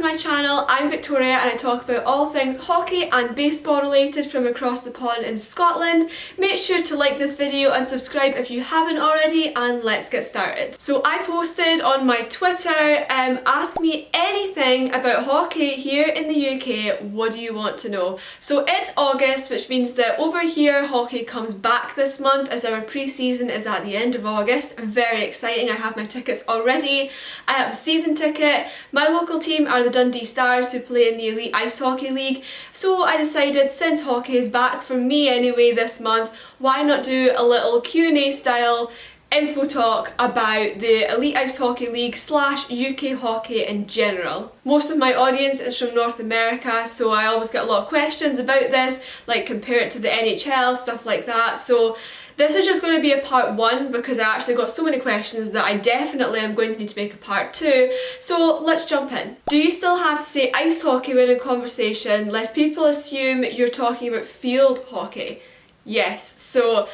my channel. I'm Victoria and I talk about all things hockey and baseball related from across the pond in Scotland. Make sure to like this video and subscribe if you haven't already, and let's get started. So I posted on my Twitter, ask me anything about hockey here in the UK, what do you want to know? So it's August, which means that over here hockey comes back this month as our pre-season is at the end of August. Very exciting, I have my tickets already. I have a season ticket. My local team are the Dundee Stars, who play in the Elite Ice Hockey League, so I decided, since hockey is back for me anyway this month, why not do a little Q&A style info talk about the Elite Ice Hockey League / UK hockey in general. Most of my audience is from North America, so I always get a lot of questions about this, like compare it to the NHL, stuff like that. So this is just going to be a part 1 because I actually got so many questions that I definitely am going to need to make a part 2. So let's jump in. Do you still have to say ice hockey when in conversation, lest people assume you're talking about field hockey? Yes. So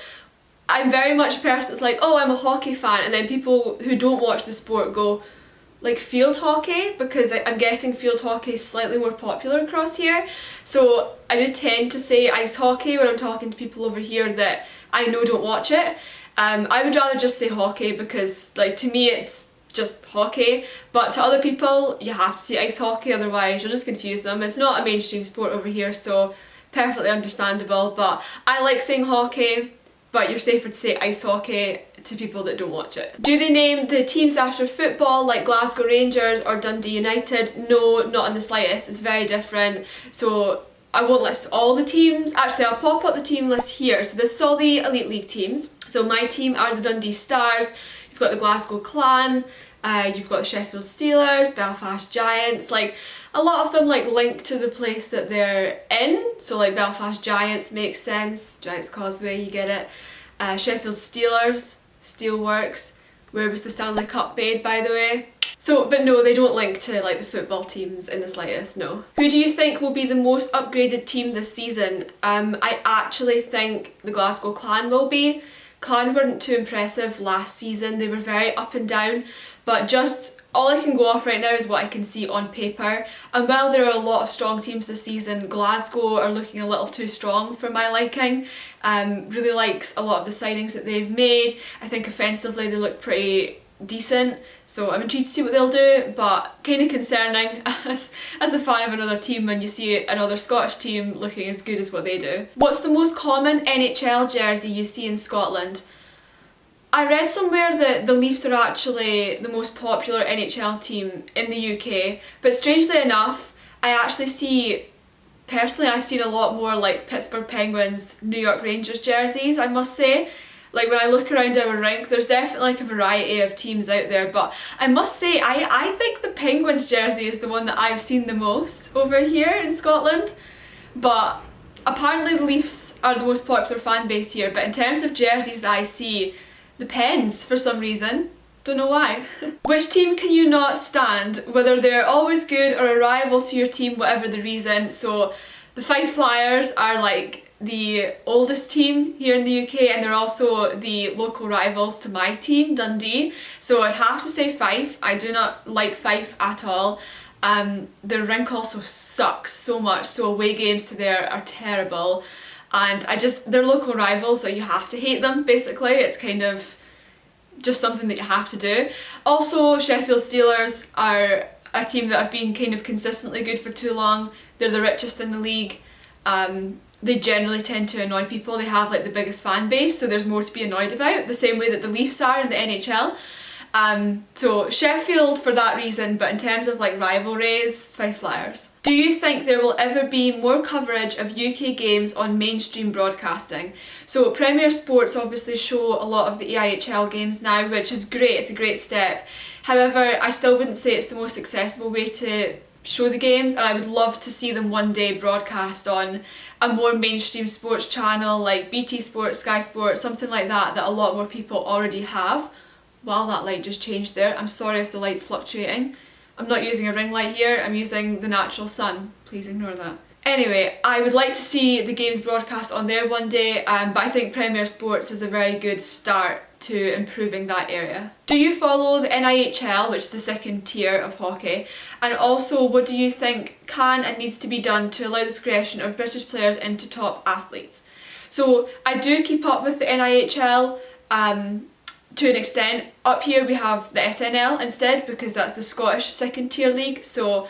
I'm very much a person that's like, oh, I'm a hockey fan, and then people who don't watch the sport go, like, field hockey? Because I'm guessing field hockey is slightly more popular across here. So I do tend to say ice hockey when I'm talking to people over here that I know don't watch it. I would rather just say hockey because, like, to me it's just hockey, but to other people you have to say ice hockey, otherwise you'll just confuse them. It's not a mainstream sport over here, so perfectly understandable, but I like saying hockey, but you're safer to say ice hockey to people that don't watch it. Do they name the teams after football like Glasgow Rangers or Dundee United? No, not in the slightest. It's very different. So I won't list all the teams. Actually, I'll pop up the team list here. So this is all the Elite League teams. So my team are the Dundee Stars, you've got the Glasgow Clan, you've got the Sheffield Steelers, Belfast Giants, like a lot of them like link to the place that they're in. So like Belfast Giants makes sense, Giants Causeway, you get it. Sheffield Steelers, Steelworks, where was the Stanley Cup made, by the way? So, but no, they don't link to like the football teams in the slightest, no. Who do you think will be the most upgraded team this season? I actually think the Glasgow Clan will be. Clan weren't too impressive last season, they were very up and down, but just all I can go off right now is what I can see on paper. And while there are a lot of strong teams this season, Glasgow are looking a little too strong for my liking. Really likes a lot of the signings that they've made. I think offensively they look pretty decent, so I'm intrigued to see what they'll do, but kind of concerning as a fan of another team when you see another Scottish team looking as good as what they do. What's the most common NHL jersey you see in Scotland? I read somewhere that the Leafs are actually the most popular NHL team in the UK, but strangely enough, I actually see, personally I've seen a lot more like Pittsburgh Penguins, New York Rangers jerseys, I must say. Like when I look around our rink, there's definitely like a variety of teams out there, but I must say I think the Penguins jersey is the one that I've seen the most over here in Scotland. But apparently the Leafs are the most popular fan base here, but in terms of jerseys that I see, the Pens for some reason. Don't know why. Which team can you not stand, whether they're always good or a rival to your team, whatever the reason? So the Fife Flyers are like the oldest team here in the UK, and they're also the local rivals to my team, Dundee. So I'd have to say Fife. I do not like Fife at all. Their rink also sucks so much, so away games to there are terrible. And they're local rivals, so you have to hate them, basically. It's kind of just something that you have to do. Also, Sheffield Steelers are a team that have been kind of consistently good for too long. They're the richest in the league. They generally tend to annoy people. They have like the biggest fan base, so there's more to be annoyed about, the same way that the Leafs are in the NHL. So Sheffield for that reason, but in terms of like rivalries, Fife Flyers. Do you think there will ever be more coverage of UK games on mainstream broadcasting? So Premier Sports obviously show a lot of the EIHL games now, which is great, it's a great step. However, I still wouldn't say it's the most accessible way to show the games, and I would love to see them one day broadcast on a more mainstream sports channel like BT Sports, Sky Sports, something like that a lot more people already have. Wow, that light just changed there. I'm sorry if the light's fluctuating. I'm not using a ring light here, I'm using the natural sun. Please ignore that. Anyway, I would like to see the games broadcast on there one day, but I think Premier Sports is a very good start to improving that area. Do you follow the NIHL, which is the second tier of hockey? And also, what do you think can and needs to be done to allow the progression of British players into top athletes? So I do keep up with the NIHL to an extent. Up here we have the SNL instead, because that's the Scottish second tier league. So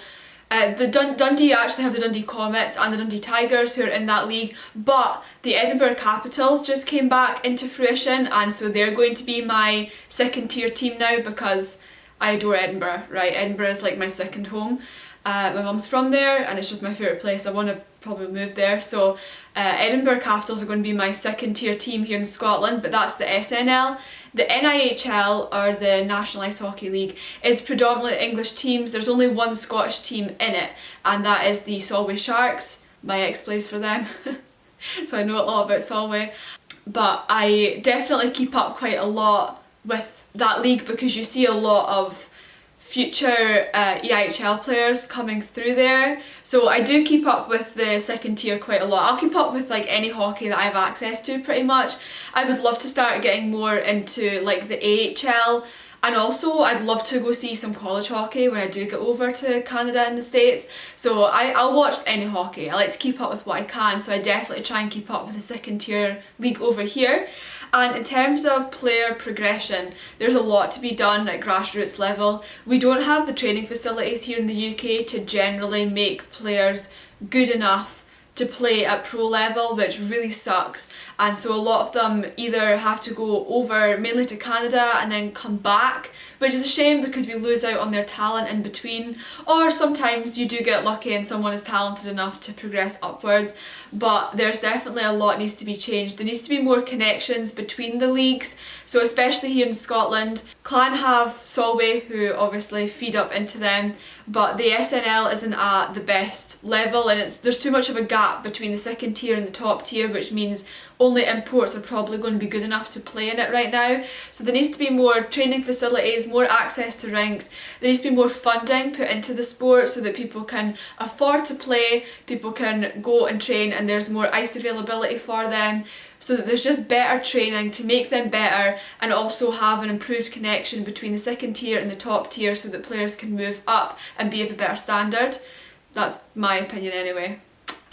the Dundee actually have the Dundee Comets and the Dundee Tigers who are in that league, but the Edinburgh Capitals just came back into fruition, and so they're going to be my second tier team now because I adore Edinburgh, right? Edinburgh is like my second home. My mum's from there and it's just my favourite place. I want to probably move there. So Edinburgh Capitals are going to be my second tier team here in Scotland, but that's the SNL. The NIHL, or the National Ice Hockey League, is predominantly English teams. There's only one Scottish team in it, and that is the Solway Sharks. My ex plays for them, so I know a lot about Solway. But I definitely keep up quite a lot with that league because you see a lot of future EIHL players coming through there. So I do keep up with the second tier quite a lot. I'll keep up with like any hockey that I have access to pretty much. I would love to start getting more into like the AHL, and also I'd love to go see some college hockey when I do get over to Canada and the States. So I'll watch any hockey. I like to keep up with what I can, so I definitely try and keep up with the second tier league over here. And in terms of player progression, there's a lot to be done at grassroots level. We don't have the training facilities here in the UK to generally make players good enough to play at pro level, which really sucks. And so a lot of them either have to go over mainly to Canada and then come back, which is a shame because we lose out on their talent in between. Or sometimes you do get lucky and someone is talented enough to progress upwards, but there's definitely a lot needs to be changed. There needs to be more connections between the leagues. So especially here in Scotland, Carlén have Solway, who obviously feed up into them, but the SNL isn't at the best level, and there's too much of a gap between the second tier and the top tier, which means only imports are probably going to be good enough to play in it right now. So there needs to be more training facilities, more access to rinks, there needs to be more funding put into the sport so that people can afford to play, people can go and train, and there's more ice availability for them, so that there's just better training to make them better, and also have an improved connection between the second tier and the top tier so that players can move up and be of a better standard. That's my opinion anyway.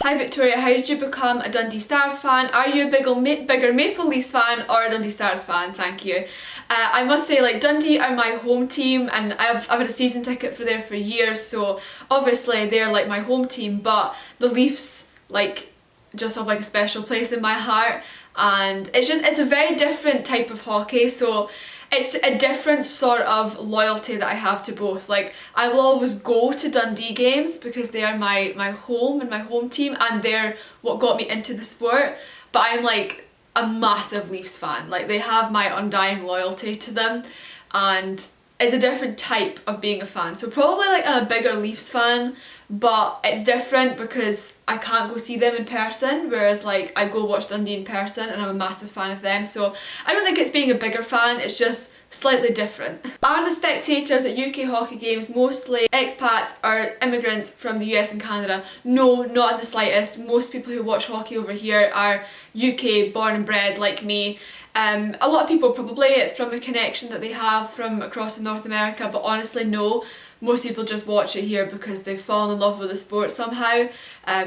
Hi Victoria, how did you become a Dundee Stars fan? Are you a bigger Maple Leafs fan or a Dundee Stars fan? Thank you. I must say, like, Dundee are my home team, and I've had a season ticket for there for years, so obviously they're like my home team, but the Leafs like just have like a special place in my heart, and it's a very different type of hockey, so it's a different sort of loyalty that I have to both. Like, I will always go to Dundee games because they are my home and my home team, and they're what got me into the sport, but I'm like a massive Leafs fan. Like, they have my undying loyalty to them, and it's a different type of being a fan. So probably like I'm a bigger Leafs fan, but it's different because I can't go see them in person, whereas like I go watch Dundee in person and I'm a massive fan of them. So I don't think it's being a bigger fan, it's just slightly different. Are the spectators at UK hockey games mostly expats or immigrants from the US and Canada? No, not in the slightest. Most people who watch hockey over here are UK born and bred like me. A lot of people probably it's from a connection that they have from across in North America, but honestly no. Most people just watch it here because they've fallen in love with the sport somehow,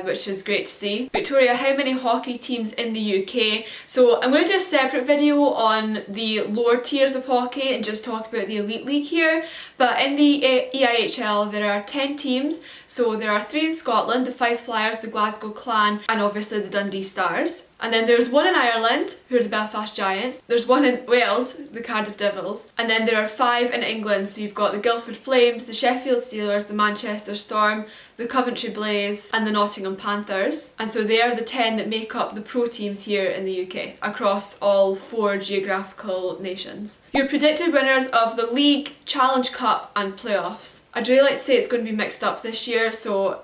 which is great to see. Victoria, how many hockey teams in the UK? So I'm going to do a separate video on the lower tiers of hockey and just talk about the Elite League here. But in the EIHL there are 10 teams. So there are 3 in Scotland, the Five Flyers, the Glasgow Clan, and obviously the Dundee Stars. And then there's 1 in Ireland, who are the Belfast Giants. There's 1 in Wales, the Cardiff Devils. And then there are 5 in England, so you've got the Guildford Flames, the Sheffield Steelers, the Manchester Storm, the Coventry Blaze, and the Nottingham Panthers. And so they are the 10 that make up the pro teams here in the UK, across all 4 geographical nations. Your predicted winners of the League, Challenge Cup and Playoffs. I'd really like to say it's going to be mixed up this year, so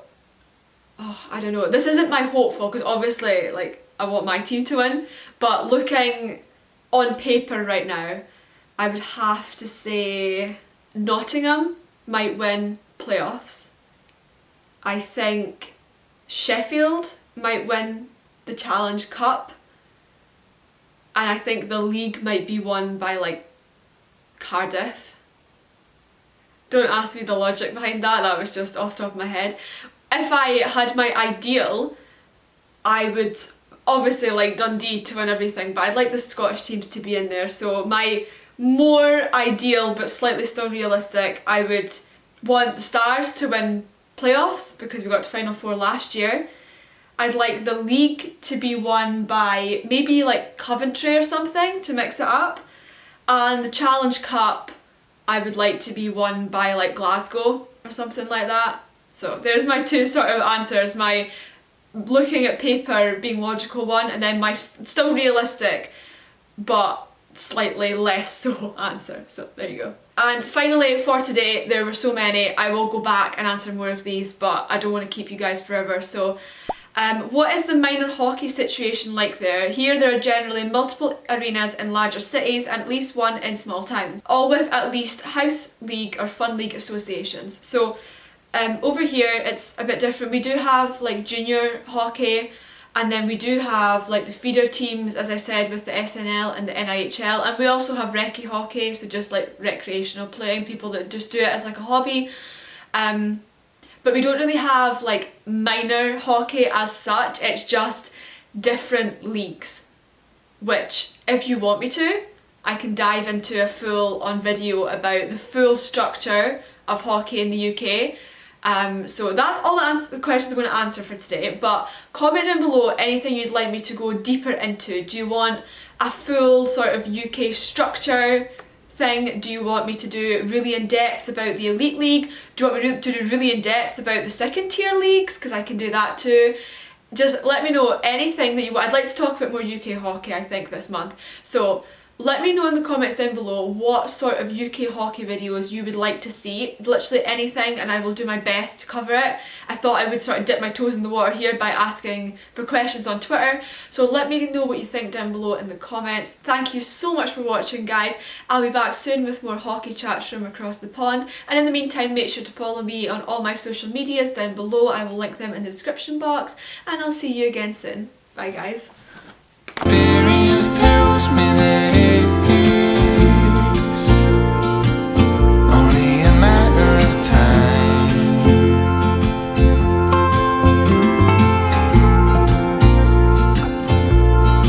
I don't know. This isn't my hopeful, because obviously like I want my team to win, but looking on paper right now, I would have to say Nottingham might win playoffs. I think Sheffield might win the Challenge Cup, and I think the league might be won by like Cardiff. Don't ask me the logic behind that, that was just off the top of my head. If I had my ideal, I would obviously like Dundee to win everything, but I'd like the Scottish teams to be in there. So my more ideal but slightly still realistic, I would want the Stars to win playoffs because we got to Final Four last year. I'd like the league to be won by maybe like Coventry or something to mix it up. And the Challenge Cup I would like to be won by like Glasgow or something like that. So there's my two sort of answers, my looking at paper being logical one, and then my still realistic but slightly less so answer. So there you go. And finally for today, there were so many, I will go back and answer more of these, but I don't want to keep you guys forever. So what is the minor hockey situation like there? Here there are generally multiple arenas in larger cities and at least one in small towns, all with at least house league or fun league associations. So over here it's a bit different. We do have like junior hockey, and then we do have like the feeder teams, as I said, with the SNL and the NIHL, and we also have recce hockey, so just like recreational playing, people that just do it as like a hobby. But we don't really have like minor hockey as such, it's just different leagues, which if you want me to, I can dive into a full on video about the full structure of hockey in the UK. So that's all the questions I'm going to answer for today, but comment down below anything you'd like me to go deeper into. Do you want a full sort of UK structure thing? Do you want me to do really in depth about the Elite League? Do you want me to do really in depth about the second tier leagues? Because I can do that too. Just let me know anything that you want. I'd like to talk about more UK hockey, I think, this month. So let me know in the comments down below what sort of UK hockey videos you would like to see. Literally anything, and I will do my best to cover it. I thought I would sort of dip my toes in the water here by asking for questions on Twitter. So let me know what you think down below in the comments. Thank you so much for watching, guys. I'll be back soon with more hockey chats from across the pond. And in the meantime, make sure to follow me on all my social medias down below. I will link them in the description box. And I'll see you again soon. Bye, guys.